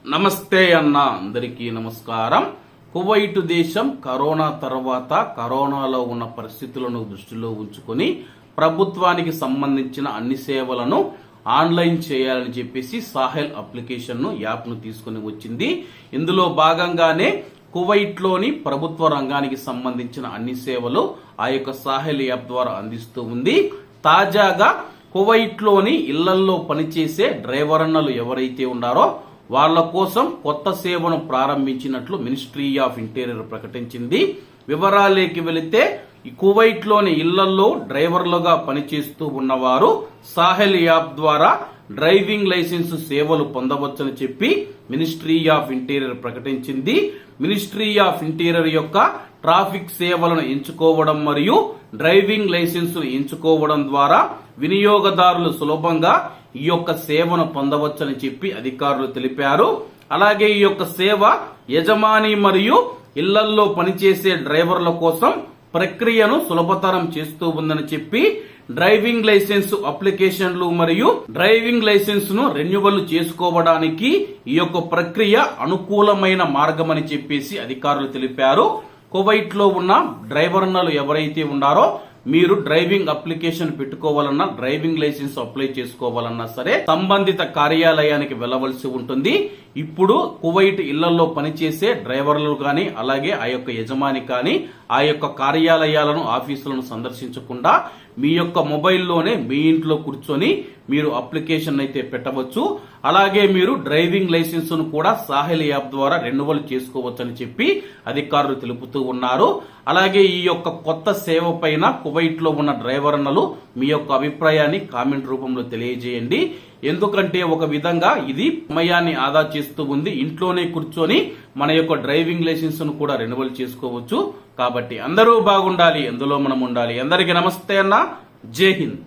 నమస్తే అన్న అందరికీ నమస్కారం. కువైట్ దేశం కరోనా తర్వాత కరోనాలో ఉన్న పరిస్థితులను దృష్టిలో ఉంచుకొని ప్రభుత్వానికి సంబంధించిన అన్ని సేవలను ఆన్లైన్ చేయాలని చెప్పేసి సాహెల్ అప్లికేషన్ యాప్ ను తీసుకుని వచ్చింది. ఇందులో భాగంగానే కువైట్ లోని ప్రభుత్వ రంగానికి సంబంధించిన అన్ని సేవలు ఆ యొక్క సాహెల్ యాప్ ద్వారా అందిస్తూ ఉంది. తాజాగా కువైట్ లోని ఇళ్లల్లో పనిచేసే డ్రైవర్ అన్నలు ఎవరైతే ఉన్నారో వాళ్ల కోసం కొత్త సేవను ప్రారంభించినట్లు మినిస్ట్రీ ఆఫ్ ఇంటీరియర్ ప్రకటించింది. వివరాలేకి వెళితే కువైట్ లోని ఇళ్లలో డ్రైవర్లుగా పనిచేస్తూ ఉన్నవారు సాహెల్ యాప్ ద్వారా డ్రైవింగ్ లైసెన్స్ సేవలు పొందవచ్చని చెప్పి మినిస్ట్రీ ఆఫ్ ఇంటీరియర్ ప్రకటించింది. మినిస్ట్రీ ఆఫ్ ఇంటీరియర్ యొక్క ట్రాఫిక్ సేవలను ఎంచుకోవడం మరియు డ్రైవింగ్ లైసెన్స్ ఎంచుకోవడం ద్వారా వినియోగదారులు సులభంగా ఈ యొక్క సేవను పొందవచ్చని చెప్పి అధికారులు తెలిపారు. అలాగే ఈ యొక్క సేవ యజమాని మరియు ఇళ్లల్లో పనిచేసే డ్రైవర్ల కోసం ప్రక్రియను సులభతరం చేస్తూ ఉందని చెప్పి డ్రైవింగ్ లైసెన్స్ అప్లికేషన్లు మరియు డ్రైవింగ్ లైసెన్స్ ను రెన్యువల్ చేసుకోవడానికి ఈ యొక్క ప్రక్రియ అనుకూలమైన మార్గమని చెప్పేసి అధికారులు తెలిపారు. కువైట్ లో ఉన్న డ్రైవర్లు ఎవరైతే ఉన్నారో మీరు డ్రైవింగ్ అప్లికేషన్ పెట్టుకోవాలన్నా డ్రైవింగ్ లైసెన్స్ అప్లై చేసుకోవాలన్నా సరే సంబంధిత కార్యాలయానికి వెళ్లవలసి ఉంటుంది. ఇప్పుడు కువైట్ ఇళ్లలో పనిచేసే డ్రైవర్లు కానీ అలాగే ఆ యొక్క యజమాని కానీ ఆ యొక్క కార్యాలయాలను ఆఫీసులను సందర్శించకుండా మీ యొక్క మొబైల్లోనే మీ ఇంట్లో కూర్చొని మీరు అప్లికేషన్ అయితే పెట్టవచ్చు. అలాగే మీరు డ్రైవింగ్ లైసెన్స్ ను కూడా సాహెల్ యాప్ ద్వారా రెన్యువల్ చేసుకోవచ్చని చెప్పి అధికారులు తెలుపుతూ ఉన్నారు. అలాగే ఈ యొక్క కొత్త సేవ పైన కువైట్ లో ఉన్న డ్రైవర్ అన్నలు మీ యొక్క అభిప్రాయాన్ని కామెంట్ రూపంలో తెలియజేయండి. ఎందుకంటే ఒక విధంగా ఇది సమయాన్ని ఆదా చేస్తూ ఉంది. ఇంట్లోనే కూర్చొని మన యొక్క డ్రైవింగ్ లైసెన్స్ ను కూడా రెన్యువల్ చేసుకోవచ్చు. కాబట్టి అందరూ బాగుండాలి, అందులో మనం ఉండాలి. అందరికీ నమస్తే అన్న, జై హింద్.